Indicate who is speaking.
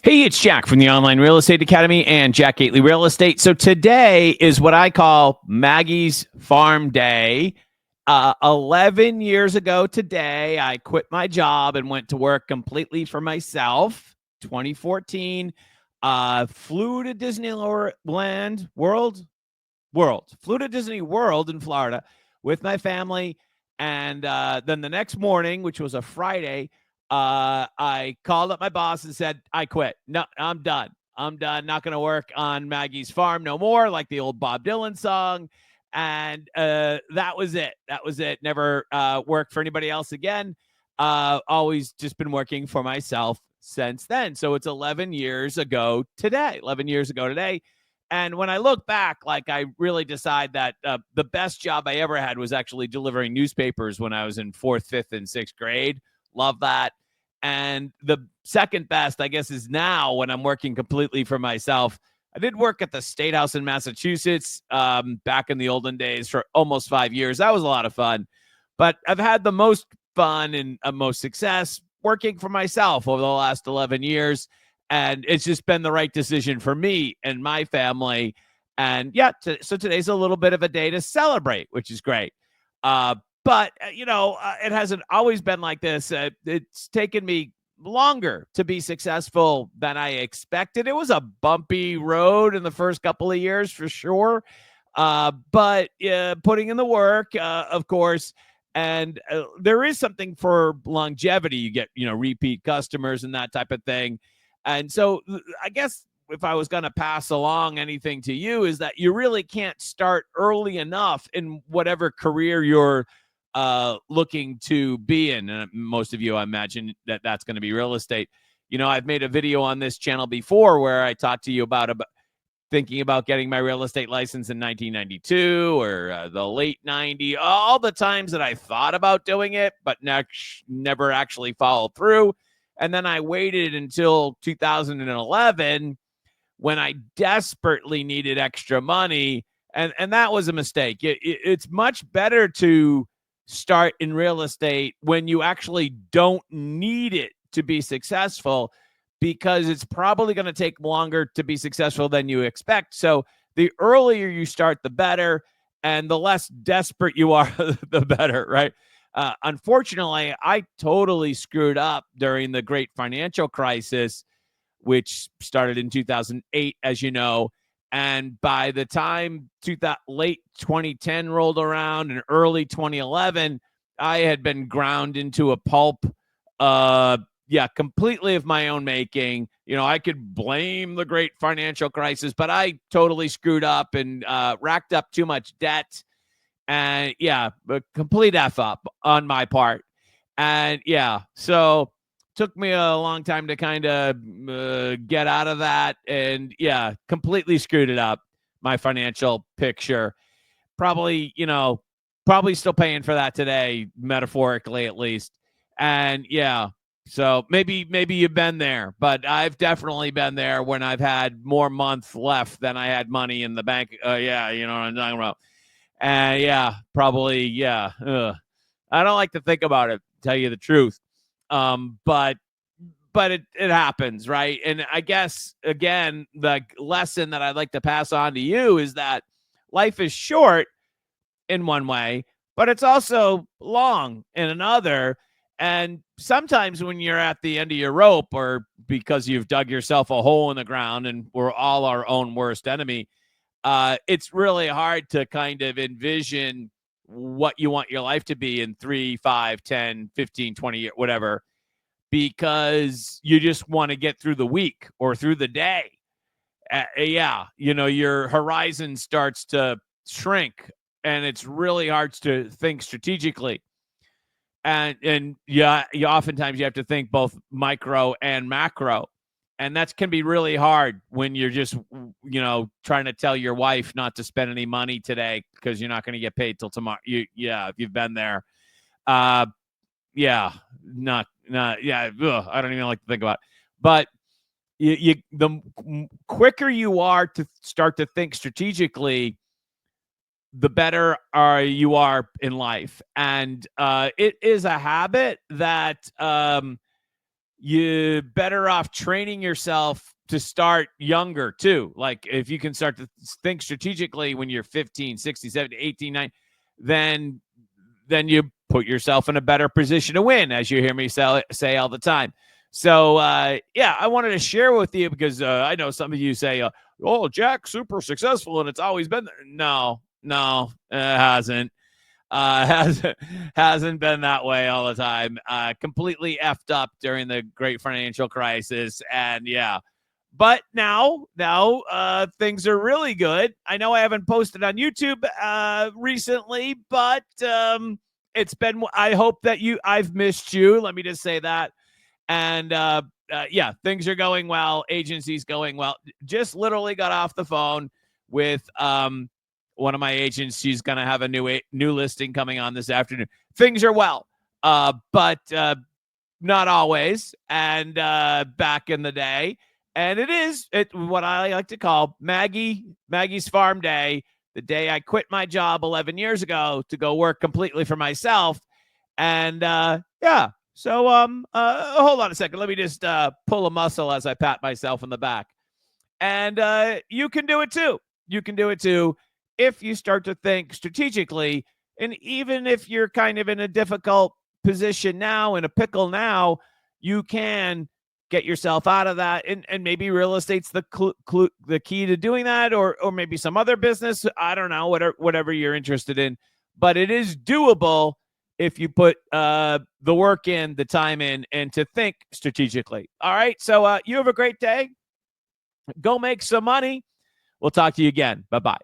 Speaker 1: Hey, it's Jack from the Online Real Estate Academy and Jack Gately Real Estate. So today is what I call Maggie's Farm Day. 11 years ago today, I quit my job and went to work completely for myself. 2014, flew to Disneyland flew to Disney World in Florida with my family. And then the next morning, which was a Friday, I called up my boss and said, I quit. No, I'm done. I'm done. Not going to work on Maggie's farm no more, like the old Bob Dylan song. And that was it. That was it. Never worked for anybody else again. Always just been working for myself since then. So it's 11 years ago today. 11 years ago today. And when I look back, like I really decide that the best job I ever had was actually delivering newspapers when I was in 4th, 5th, and 6th grade. Love that. And the second best, I guess, is now when I'm working completely for myself. I did work at the State House in Massachusetts back in the olden days for almost 5 years. That was a lot of fun. But I've had the most fun and most success working for myself over the last 11 years. And it's just been the right decision for me and my family. And yeah, so today's a little bit of a day to celebrate, which is great. But it hasn't always been like this. It's taken me longer to be successful than I expected. It was a bumpy road in the first couple of years for sure. But putting in the work, of course, and there is something for longevity. You get, repeat customers and that type of thing. And so I guess if I was going to pass along anything to you is that you really can't start early enough in whatever career you're looking to be in. And most of you, I imagine that's going to be real estate. I've made a video on this channel before where I talked to you about thinking about getting my real estate license in 1992 or the late 90s, all the times that I thought about doing it, but never actually followed through. And then I waited until 2011 when I desperately needed extra money. And that was a mistake. It's much better to start in real estate when you actually don't need it to be successful, because it's probably going to take longer to be successful than you expect. So the earlier you start, the better. And the less desperate you are, the better, right? Unfortunately, I totally screwed up during the great financial crisis, which started in 2008, as you know. And by the time late 2010 rolled around and early 2011, I had been ground into a pulp, completely of my own making. I could blame the great financial crisis, but I totally screwed up and racked up too much debt. And a complete F up on my part. And so took me a long time to kind of get out of that. And completely screwed it up, my financial picture. Probably still paying for that today, metaphorically at least. And so maybe you've been there, but I've definitely been there when I've had more months left than I had money in the bank. You know what I'm talking about. And probably, I don't like to think about it, to tell you the truth. But it happens, right? And I guess, again, the lesson that I'd like to pass on to you is that life is short in one way, but it's also long in another. And sometimes when you're at the end of your rope, or because you've dug yourself a hole in the ground, and we're all our own worst enemy, it's really hard to kind of envision what you want your life to be in 3, 5, 10, 15, 20 years, whatever, because you just want to get through the week or through the day. Your horizon starts to shrink, and it's really hard to think strategically. And you oftentimes you have to think both micro and macro. And that can be really hard when you're just, trying to tell your wife not to spend any money today because you're not going to get paid till tomorrow. If you've been there. I don't even like to think about it. But the quicker you are to start to think strategically, the better you are in life. And it is a habit that you better off training yourself to start younger too. Like if you can start to think strategically when you're 15, 16, 17, 18, 19, then you put yourself in a better position to win, as you hear me say all the time. So, yeah, I wanted to share with you because I know some of you say, oh, Jack's super successful and it's always been there. No, it hasn't. Hasn't been that way all the time. Completely effed up during the great financial crisis. And yeah, but now things are really good. I know I haven't posted on YouTube recently, but it's been, I hope that I've missed you. Let me just say that. And yeah, things are going well. Agency's going well. Just literally got off the phone with one of my agents. She's going to have a new listing coming on this afternoon. Things are well, but not always. And back in the day, and it is what I like to call Maggie's Farm Day, the day I quit my job 11 years ago to go work completely for myself. And yeah. So hold on a second. Let me just pull a muscle as I pat myself in the back. And you can do it too. You can do it too if you start to think strategically. And even if you're kind of in a difficult position now, in a pickle now, you can get yourself out of that. And maybe real estate's the key to doing that, or maybe some other business. I don't know, whatever you're interested in. But it is doable if you put the work in, the time in, and to think strategically. All right. So you have a great day. Go make some money. We'll talk to you again. Bye-bye.